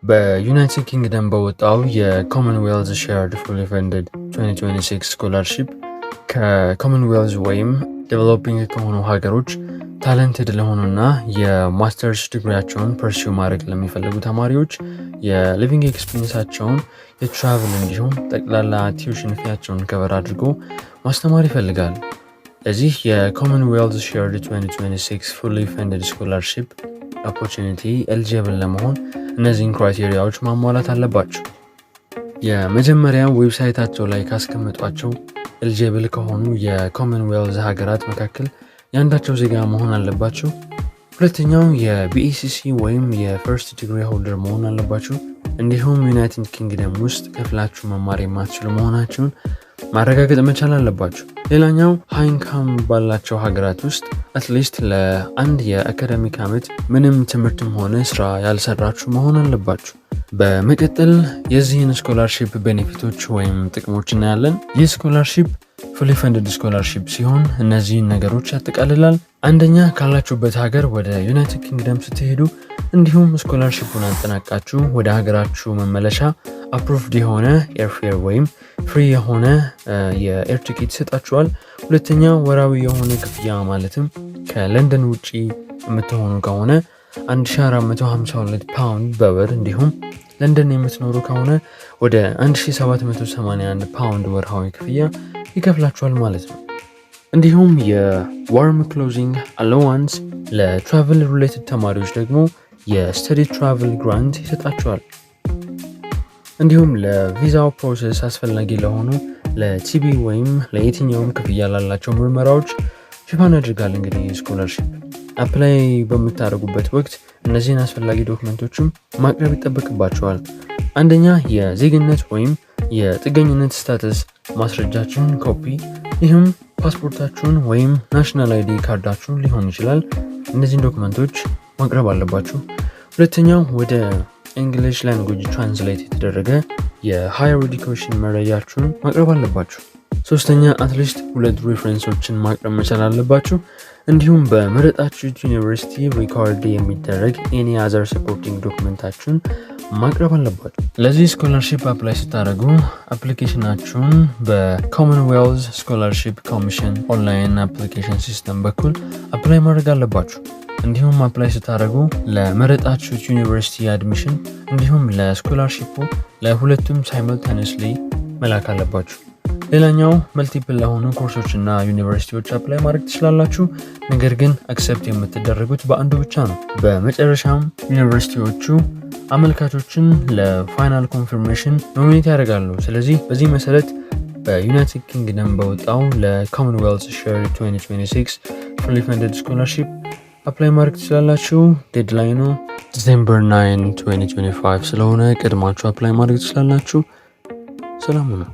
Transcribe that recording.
በዩናይትድ ኪንግደም በወጣው የኮመንዌልዝ ሼርድ ፉሊ ፈንድድ 2026 ስኮላርሺፕ ከኮመንዌልዝ ወይም ዴቨሎፒንግ ከሆኑ ሀገሮች ታለንትድ ለሆኑና የማስተርስ ዲግሪያቸውን ፐርሲው ማድረግ ለሚፈልጉ ተማሪዎች የሊቪንግ ኤክስፒሪየንሳቸውን የትራቭል እንዲሁም ጠቅላላ ቲዩሽን ፊያቸውን ከቨር አድርጎ ማስተማር ይፈልጋል። ለዚህ የኮመንዌልዝ ሼርድ 2026 ፉሊ ፈንድድ ስኮላርሺፕ ኦፖርቹኒቲ ኤሊጂብል ለመሆን እነዚህን ክራይቴሪያዎች ማሟላት አለባቸው። የመጀመሪያ ዌብሳይታቸው ላይ ካስቀመጧቸው ኤሊጂብል ከሆኑ የኮመንዌልዝ ሀገራት መካከል የአንዳቸው ዜጋ መሆን አለባቸው። ሁለተኛው የቢኢሲሲ ወይም የፈርስት ዲግሪ ሆልደር መሆን አለባቸው። እንዲሁም ዩናይትድ ኪንግደም ውስጥ ከፍላችሁ መማር የማትችሉ መሆናቸውን ማረጋገጥ መቻል አለባቸው። ሌላኛው ሃይንካም ባላቸው ሀገራት ውስጥ አትሊስት ለአንድ የአካዳሚክ ዓመት ምንም ትምህርትም ሆነ ስራ ያልሰራችሁ መሆን አለባችሁ። በመቀጠል የዚህን ስኮላርሺፕ ቤኔፊቶች ወይም ጥቅሞች እናያለን። ይህ ስኮላርሺፕ ፉሊ ፈንድድ ስኮላርሺፕ ሲሆን እነዚህን ነገሮች ያጠቃልላል። አንደኛ፣ ካላችሁበት ሀገር ወደ ዩናይትድ ኪንግደም ስትሄዱ እንዲሁም ስኮላርሺፑን አጠናቃችሁ ወደ ሀገራችሁ መመለሻ አፕሩቭድ የሆነ ኤርፌር ወይም ፍሪ የሆነ የኤር ቲኬት ይሰጣችኋል። ሁለተኛ፣ ወራዊ የሆነ ክፍያ ማለትም ከለንደን ውጪ የምትሆኑ ከሆነ 1452 ፓውንድ በወር እንዲሁም ለንደን የምትኖሩ ከሆነ ወደ 1781 ፓውንድ ወርሃዊ ክፍያ ይከፍላችኋል ማለት ነው። እንዲሁም የዋርም ክሎዚንግ አሎዋንስ ለትራቨል ሪሌትድ ተማሪዎች ደግሞ የስተዲ ትራቨል ግራንት ይሰጣችኋል። እንዲሁም ለቪዛው ፕሮሰስ አስፈላጊ ለሆኑ ለቲቢ ወይም ለየትኛውም ክፍያ ላላቸው ምርመራዎች ሽፋን ያደርጋል። እንግዲህ ስኮላርሺፕ አፕላይ በምታደርጉበት ወቅት እነዚህን አስፈላጊ ዶክመንቶችም ማቅረብ ይጠበቅባቸዋል። አንደኛ፣ የዜግነት ወይም የጥገኝነት ስታተስ ማስረጃችሁን ኮፒ፣ ይህም ፓስፖርታችሁን ወይም ናሽናል አይዲ ካርዳችሁን ሊሆን ይችላል። እነዚህን ዶክመንቶች ማቅረብ አለባችሁ። ሁለተኛው፣ ወደ እንግሊሽ ላንጉጅ ትራንስሌት የተደረገ የሃየር ኤዱኬሽን መረጃችሁን ማቅረብ አለባችሁ። ሶስተኛ፣ አትሊስት 2 ሬፈረንሶችን ማቅረብ መቻል አለባችሁ። እንዲሁም በመረጣችሁት ዩኒቨርሲቲ ሪካርድ የሚደረግ ኤኒ አዘር ሰፖርቲንግ ዶክመንታችሁን ማቅረብ አለባችሁ። ለዚህ ስኮላርሺፕ አፕላይ ስታደርጉ አፕሊኬሽናችሁን በኮመንዌልዝ ስኮላርሺፕ ኮሚሽን ኦንላይን አፕሊኬሽን ሲስተም በኩል አፕላይ ማድረግ አለባችሁ። እንዲሁም አፕላይ ስታደርጉ ለመረጣችሁት ዩኒቨርሲቲ አድሚሽን እንዲሁም ለስኮላርሺፑ ለሁለቱም ሳይመልታኒየስሊ መላክ አለባችሁ። ሌላኛው መልቲፕል ለሆኑ ኮርሶችና ዩኒቨርሲቲዎች አፕላይ ማድረግ ትችላላችሁ። ነገር ግን አክሰፕት የምትደረጉት በአንዱ ብቻ ነው። በመጨረሻም ዩኒቨርሲቲዎቹ አመልካቾችን ለፋይናል ኮንፊርሜሽን ኖሚኔት ያደርጋሉ። ስለዚህ በዚህ መሰረት በዩናይትድ ኪንግደም በወጣው ለኮመንዌልዝ ሼርድ 2026 ፉሊ ፈንድድ ስኮላርሺፕ አፕላይ ማድረግ ትችላላችሁ። ዴድላይኑ ዲሴምበር 9 2025 ስለሆነ ቀድማችሁ አፕላይ ማድረግ ትችላላችሁ። ሰላም ነው።